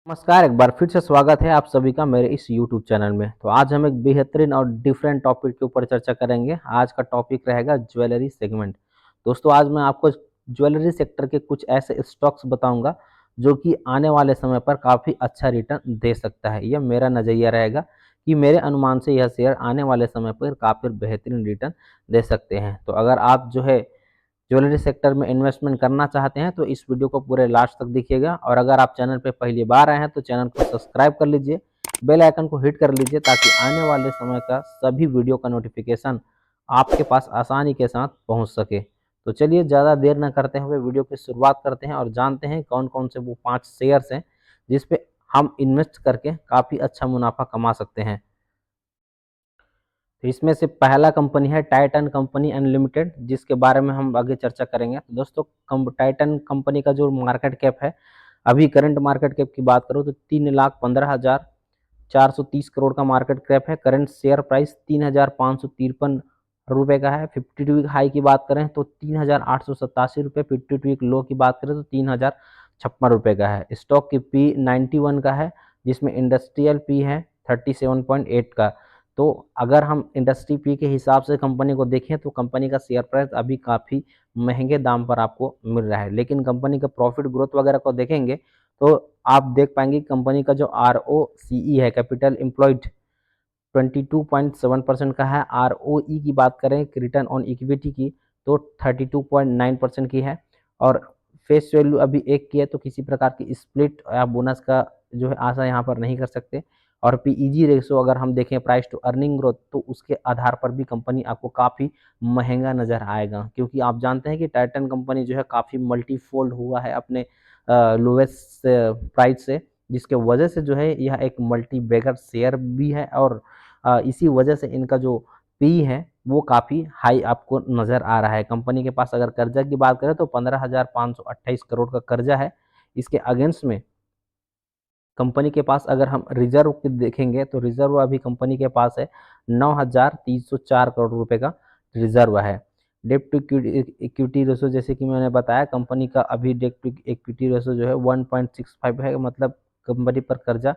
नमस्कार, एक बार फिर से स्वागत है आप सभी का मेरे इस यूट्यूब चैनल में। तो आज हम एक बेहतरीन और डिफरेंट टॉपिक के ऊपर चर्चा करेंगे। आज का टॉपिक रहेगा ज्वेलरी सेगमेंट। दोस्तों, आज मैं आपको ज्वेलरी सेक्टर के कुछ ऐसे स्टॉक्स बताऊंगा जो कि आने वाले समय पर काफ़ी अच्छा रिटर्न दे सकता है। यह मेरा नज़रिया रहेगा कि मेरे अनुमान से यह शेयर आने वाले समय पर काफ़ी बेहतरीन रिटर्न दे सकते हैं। तो अगर आप जो है ज्वेलरी सेक्टर में इन्वेस्टमेंट करना चाहते हैं तो इस वीडियो को पूरे लास्ट तक देखिएगा, और अगर आप चैनल पे पहली बार आए हैं तो चैनल को सब्सक्राइब कर लीजिए, बेल आइकन को हिट कर लीजिए ताकि आने वाले समय का सभी वीडियो का नोटिफिकेशन आपके पास आसानी के साथ पहुंच सके। तो चलिए ज़्यादा देर न करते हुए वीडियो की शुरुआत करते हैं और जानते हैं कौन कौन से वो 5 शेयर्स हैं जिस पे हम इन्वेस्ट करके काफ़ी अच्छा मुनाफा कमा सकते हैं। तो इसमें से पहला कंपनी है टाइटन कंपनी अनलिमिटेड, जिसके बारे में हम आगे चर्चा करेंगे। तो दोस्तों, टाइटन कंपनी का जो मार्केट कैप है, अभी करंट मार्केट कैप की बात करो तो 3,15,430 करोड़ का मार्केट कैप है। करंट शेयर प्राइस 3,553 रुपये का है। 52 वीक हाई की बात करें तो 3,887 रुपये, 52 वीक लो की बात करें तो 3,056 रुपये का है। स्टॉक की पी 91 का है, जिसमें इंडस्ट्रियल पी है 37.8 का। तो अगर हम इंडस्ट्री पी के हिसाब से कंपनी को देखें तो कंपनी का शेयर प्राइस अभी काफ़ी महंगे दाम पर आपको मिल रहा है, लेकिन कंपनी का प्रॉफिट ग्रोथ वगैरह को देखेंगे तो आप देख पाएंगे कंपनी का जो आर ओ सी ई है, कैपिटल एम्प्लॉयड, 22.7% का है। आर ओ ई की बात करें रिटर्न ऑन इक्विटी की तो 32.9% की है। और फेस वैल्यू अभी एक की है, तो किसी प्रकार की स्प्लिट या बोनस का जो है आशा यहाँ पर नहीं कर सकते। और पीईजी रेशो अगर हम देखें, प्राइस टू अर्निंग ग्रोथ, तो उसके आधार पर भी कंपनी आपको काफ़ी महंगा नज़र आएगा, क्योंकि आप जानते हैं कि टाइटन कंपनी जो है काफ़ी मल्टीफोल्ड हुआ है अपने लोवेस्ट प्राइस से, जिसके वजह से जो है यह एक मल्टी बैगर शेयर भी है। और इसी वजह से इनका जो पी है वो काफ़ी हाई आपको नज़र आ रहा है। कंपनी के पास अगर कर्जा की बात करें तो 15,528 करोड़ का कर्जा है। इसके अगेंस्ट में कंपनी के पास अगर हम रिजर्व देखेंगे तो रिजर्व अभी कंपनी के पास है 9,304 करोड़ रुपए का रिजर्व है। डेट टू इक्विटी रेशो, जैसे कि मैंने बताया, कंपनी का अभी डेट टू इक्विटी रेशो जो है 1.65 है। मतलब कंपनी पर कर्जा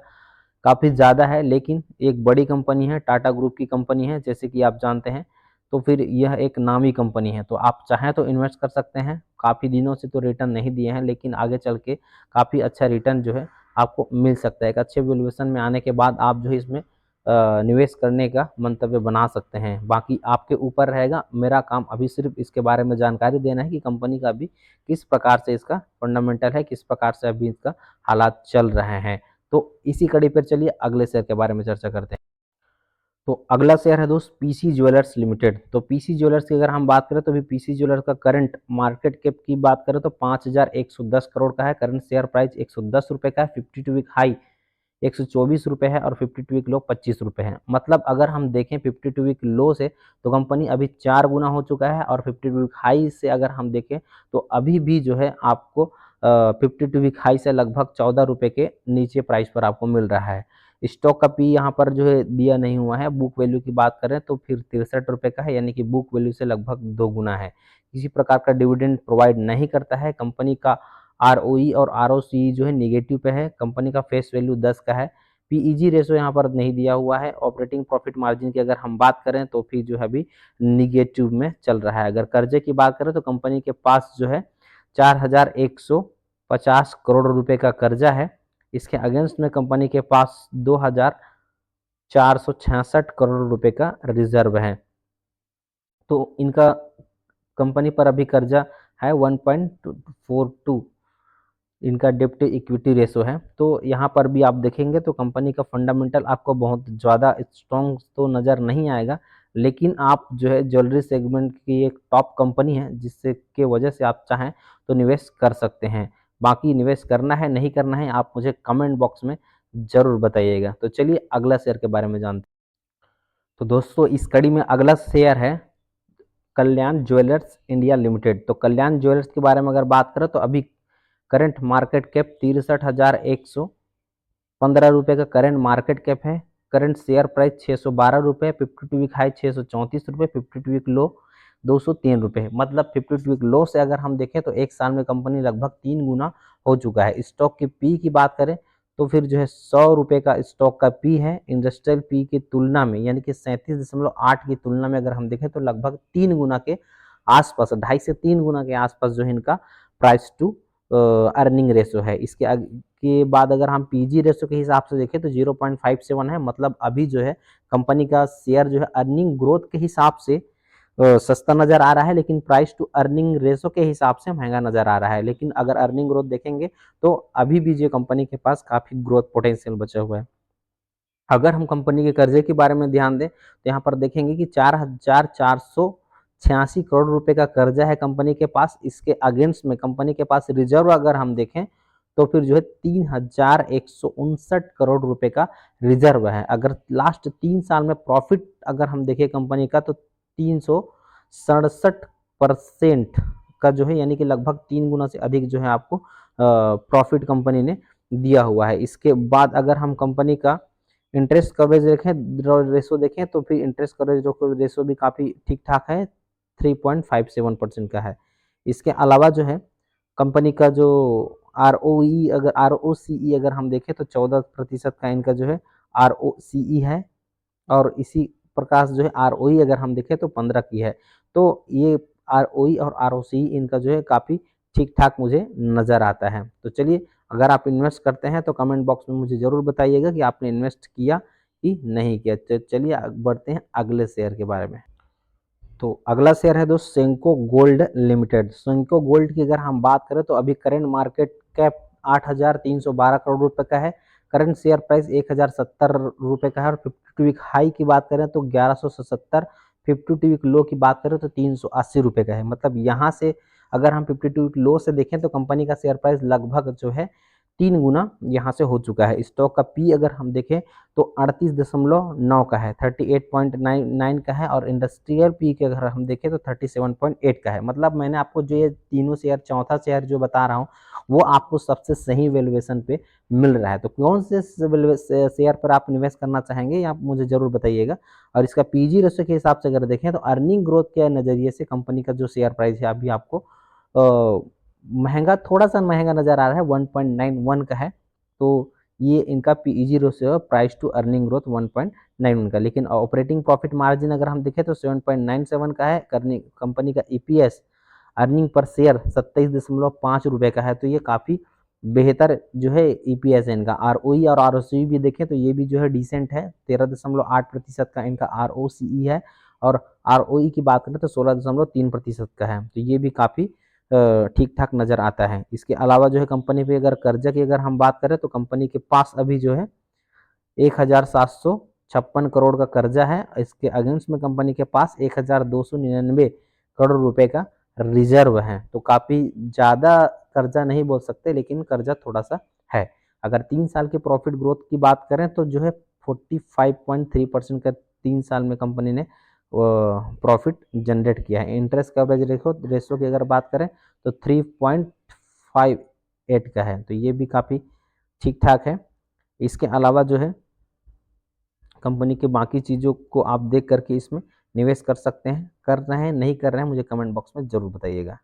काफ़ी ज़्यादा है, लेकिन एक बड़ी कंपनी है, टाटा ग्रुप की कंपनी है जैसे कि आप जानते हैं। तो फिर यह एक नामी कंपनी है, तो आप चाहें तो इन्वेस्ट कर सकते हैं। काफ़ी दिनों से तो रिटर्न नहीं दिए हैं, लेकिन आगे चल के काफ़ी अच्छा रिटर्न जो है आपको मिल सकता है। एक अच्छे वैल्यूएशन में आने के बाद आप जो है इसमें निवेश करने का मंतव्य बना सकते हैं। बाकी आपके ऊपर रहेगा। मेरा काम अभी सिर्फ इसके बारे में जानकारी देना है कि कंपनी का अभी किस प्रकार से इसका फंडामेंटल है, किस प्रकार से अभी इसका हालात चल रहे हैं। तो इसी कड़ी पर चलिए अगले शेयर के बारे में चर्चा करते हैं। तो अगला शेयर है दोस्त पीसी ज्वेलर्स लिमिटेड। तो पीसी ज्वेलर्स की अगर हम बात करें तो अभी पीसी ज्वेलर्स का करंट मार्केट कैप की बात करें तो 5,110 करोड़ का है। करंट शेयर प्राइस 110 रुपये का है। 52 वीक हाई 124 रुपये है और 52 वीक लो 25 रुपये है। मतलब अगर हम देखें 52 वीक लो से तो कंपनी अभी 4 गुना हो चुका है, और 52 वीक हाई से अगर हम देखें तो अभी भी जो है आपको 52 वीक हाई से लगभग 14 रुपये के नीचे प्राइस पर आपको मिल रहा है। स्टॉक का पी यहाँ पर जो है दिया नहीं हुआ है। बुक वैल्यू की बात करें तो फिर 63 रुपये का है, यानी कि बुक वैल्यू से लगभग 2 गुना है। किसी प्रकार का डिविडेंड प्रोवाइड नहीं करता है। कंपनी का आरओई और आरओसी जो है निगेटिव पे है। कंपनी का फेस वैल्यू 10 का है। पीईजी रेशो यहाँ पर नहीं दिया हुआ है। ऑपरेटिंग प्रॉफिट मार्जिन की अगर हम बात करें तो फिर जो है अभी निगेटिव में चल रहा है। अगर कर्जे की बात करें तो कंपनी के पास जो है 4,150 करोड़ रुपए का कर्जा है। इसके अगेंस्ट में कंपनी के पास 2,466 करोड़ रुपए का रिजर्व है। तो इनका कंपनी पर अभी कर्जा है 1.42, इनका डेप्ट इक्विटी रेशो है। तो यहाँ पर भी आप देखेंगे तो कंपनी का फंडामेंटल आपको बहुत ज़्यादा स्ट्रॉन्ग तो नज़र नहीं आएगा, लेकिन आप जो है ज्वेलरी सेगमेंट की एक टॉप कंपनी है, जिससे के वजह से आप चाहें तो निवेश कर सकते हैं। बाकी निवेश करना है नहीं करना है आप मुझे कमेंट बॉक्स में ज़रूर बताइएगा। तो चलिए अगला शेयर के बारे में जानते हैं। तो दोस्तों, इस कड़ी में अगला शेयर है कल्याण ज्वेलर्स इंडिया लिमिटेड। तो कल्याण ज्वेलर्स के बारे में अगर बात करें तो अभी करंट मार्केट कैप 63,115 रुपये का करंट मार्केट कैप है। करंट शेयर प्राइस 612 रुपये, 52 वीक हाई 634 रुपये, 52 वीक लो 203 रुपये। मतलब 52 वीक लो से अगर हम देखें तो एक साल में कंपनी लगभग 3 गुना हो चुका है। स्टॉक की पी की बात करें तो फिर जो है 100 रुपये का स्टॉक का पी है इंडस्ट्रियल पी की तुलना में, यानी कि 37.8 की तुलना में अगर हम देखें तो लगभग 3 गुना के आसपास, 2.5 से 3 गुना के आसपास जो है इनका प्राइस टू अर्निंग रेशो है। के बाद अगर हम पीजी रेशो के हिसाब से देखें तो 0.57 है। मतलब अभी जो है कंपनी का शेयर जो है अर्निंग ग्रोथ के हिसाब से सस्ता नजर आ रहा है, लेकिन प्राइस टू अर्निंग रेशो के हिसाब से महंगा नजर आ रहा है। लेकिन अगर अर्निंग ग्रोथ देखेंगे तो अभी भी जो कंपनी के पास काफी ग्रोथ पोटेंशियल बचा हुआ है। अगर हम कंपनी के कर्जे के बारे में ध्यान दें तो यहाँ पर देखेंगे कि 4,486 करोड़ रुपए का कर्जा है कंपनी के पास। इसके अगेंस्ट में कंपनी के पास रिजर्व अगर हम देखें तो फिर जो है 3,159 करोड़ रुपए का रिजर्व है। अगर लास्ट 3 साल में प्रॉफिट अगर हम देखें कंपनी का तो 367% का जो है, यानी कि लगभग 3 गुना से अधिक जो है आपको प्रॉफिट कंपनी ने दिया हुआ है। इसके बाद अगर हम कंपनी का इंटरेस्ट कवरेज रेशो देखें तो फिर इंटरेस्ट कवरेज रेशो भी काफ़ी ठीक ठाक है, 3.57% का है। इसके अलावा जो है कंपनी का जो ROCE अगर हम देखें तो 14% का इनका जो है ROCE है, और इसी प्रकार जो है ROE अगर हम देखें तो 15 की है। तो ये ROE और ROCE इनका जो है काफ़ी ठीक ठाक मुझे नज़र आता है। तो चलिए, अगर आप इन्वेस्ट करते हैं तो कमेंट बॉक्स में मुझे ज़रूर बताइएगा कि आपने इन्वेस्ट किया कि नहीं किया। चलिए बढ़ते हैं अगले शेयर के बारे में। तो अगला शेयर है दोस्त Senco gold limited. Senco gold की अगर हम बात करें तो अभी करेंट मार्केट कैप 8,312 करोड़ रुपए का है। करंट शेयर प्राइस 1,070 रुपए का है, और 52 वीक हाई की बात करें तो 1177, 52 वीक लो की बात करें तो 380 रुपए का है। मतलब यहाँ से अगर हम 52 वीक लो से देखें तो कंपनी का शेयर प्राइस लगभग जो है 3 गुना यहाँ से हो चुका है। स्टॉक का पी अगर हम देखें तो 38.9 का है, 38.99 का है, और इंडस्ट्रियल पी के अगर हम देखें तो 37.8 का है। मतलब मैंने आपको जो ये तीनों शेयर, चौथा शेयर जो बता रहा हूँ वो आपको सबसे सही वैल्यूएशन पे मिल रहा है। तो कौन से शेयर पर आप इन्वेस्ट करना चाहेंगे आप मुझे जरूर बताइएगा। और इसका पीजी रेशो के हिसाब से अगर देखें तो अर्निंग ग्रोथ के नज़रिए से कंपनी का जो शेयर प्राइस है अभी आपको महंगा, थोड़ा सा महंगा नज़र आ रहा है, 1.91 का है। तो ये इनका पीईजी रेशियो है, प्राइस टू अर्निंग ग्रोथ 1.91 का। लेकिन ऑपरेटिंग प्रॉफिट मार्जिन अगर हम देखें तो 7.97 का है। कंपनी का ईपीएस अर्निंग पर शेयर 27.5 रुपए का है। तो ये काफ़ी बेहतर जो है ईपीएस है इनका। आरओई और आरओसी भी देखें तो ये भी जो है डिसेंट है, 13.8% का इनका आरओसीई है, और आरओई की बात करें तो 16.3% का है। तो ये भी काफ़ी ठीक ठाक नज़र आता है। इसके अलावा जो है कंपनी पे अगर कर्जा की अगर हम बात करें तो कंपनी के पास अभी जो है 1,756 करोड़ का कर्जा है। इसके अगेंस्ट में कंपनी के पास 1,299 करोड़ रुपए का रिजर्व है। तो काफ़ी ज़्यादा कर्जा नहीं बोल सकते, लेकिन कर्जा थोड़ा सा है। अगर 3 साल की प्रॉफिट ग्रोथ की बात करें तो जो है 45.3% का 3 साल में कंपनी ने प्रॉफिट जनरेट किया है। इंटरेस्ट कवरेज रेशो की अगर बात करें तो 3.58 का है। तो ये भी काफ़ी ठीक ठाक है। इसके अलावा जो है कंपनी के बाकी चीज़ों को आप देख करके इसमें निवेश कर सकते हैं। कर रहे हैं नहीं कर रहे हैं मुझे कमेंट बॉक्स में ज़रूर बताइएगा।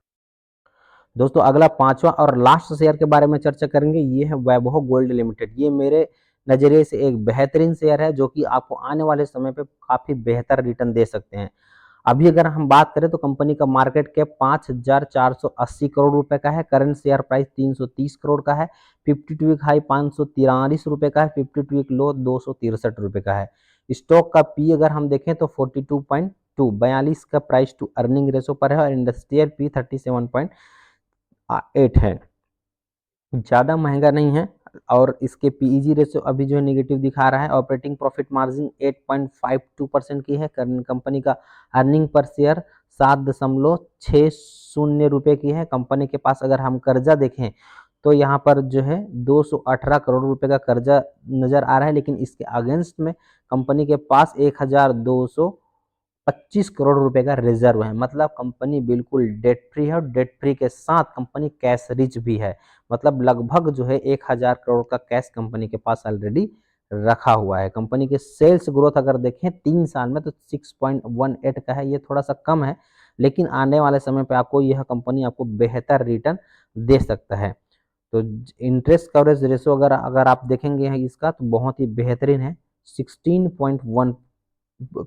दोस्तों अगला पांचवा और लास्ट शेयर के बारे में चर्चा करेंगे, ये है वैभव गोल्ड लिमिटेड। ये मेरे नज़रिए से एक बेहतरीन शेयर है जो कि आपको आने वाले समय पे काफ़ी बेहतर रिटर्न दे सकते हैं। अभी अगर हम बात करें तो कंपनी का मार्केट कैप 5,480 करोड़ रुपए का है। करंट शेयर प्राइस 330 करोड़ का है। 52 वीक हाई 543 रुपए का है। 52 वीक लो 263 रुपए का है। स्टॉक का पी अगर हम देखें तो 42.2, 42 का प्राइस टू अर्निंग रेशो पर है, और इंडस्ट्रियल पी 37.8 है। ज़्यादा महंगा नहीं है, और इसके पीईजी रेशियो अभी जो है नेगेटिव दिखा रहा है। ऑपरेटिंग प्रॉफिट मार्जिन 8.52% की है। कंपनी का अर्निंग पर शेयर 7.60 रुपये की है। कंपनी के पास अगर हम कर्जा देखें तो यहाँ पर जो है 218 करोड़ रुपए का कर्जा नज़र आ रहा है, लेकिन इसके अगेंस्ट में कंपनी के पास 1,225 करोड़ रुपए का रिजर्व है। मतलब कंपनी बिल्कुल डेट फ्री है, और डेट फ्री के साथ कंपनी कैश रिच भी है। मतलब लगभग जो है 1,000 करोड़ का कैश कंपनी के पास ऑलरेडी रखा हुआ है। कंपनी के सेल्स ग्रोथ अगर देखें 3 साल में तो 6.18 का है। ये थोड़ा सा कम है, लेकिन आने वाले समय पे आपको यह कंपनी आपको बेहतर रिटर्न दे सकता है। तो इंटरेस्ट कवरेज रेशो अगर अगर आप देखेंगे हैं इसका तो बहुत ही बेहतरीन है, 16.1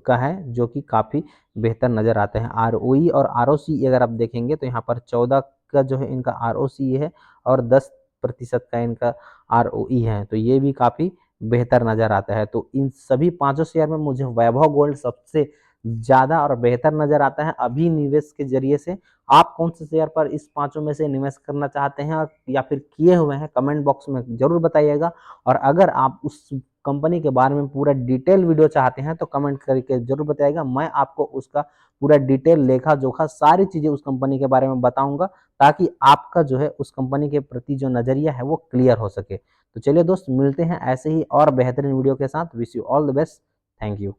का है, जो कि काफ़ी बेहतर नज़र आते हैं। आरओई और आरओसी अगर आप देखेंगे तो यहाँ पर 14 का जो है इनका आरओसी है और 10% का इनका आरओई है, तो ये भी काफ़ी बेहतर नज़र आता है। तो इन सभी पाँचों शेयर में मुझे वैभव गोल्ड सबसे ज़्यादा और बेहतर नज़र आता है अभी निवेश के ज़रिए से। आप कौन से शेयर पर इस पाँचों में से निवेश करना चाहते हैं और या फिर किए हुए हैं, कमेंट बॉक्स में ज़रूर बताइएगा। और अगर आप उस कंपनी के बारे में पूरा डिटेल वीडियो चाहते हैं तो कमेंट करके ज़रूर बताइएगा। मैं आपको उसका पूरा डिटेल लेखा-जोखा सारी चीज़ें उस कंपनी के बारे में बताऊँगा, ताकि आपका जो है उस कंपनी के प्रति जो नज़रिया है वो क्लियर हो सके। तो चलिए दोस्त, मिलते हैं ऐसे ही और बेहतरीन वीडियो के साथ। Wish you all the best. Thank you.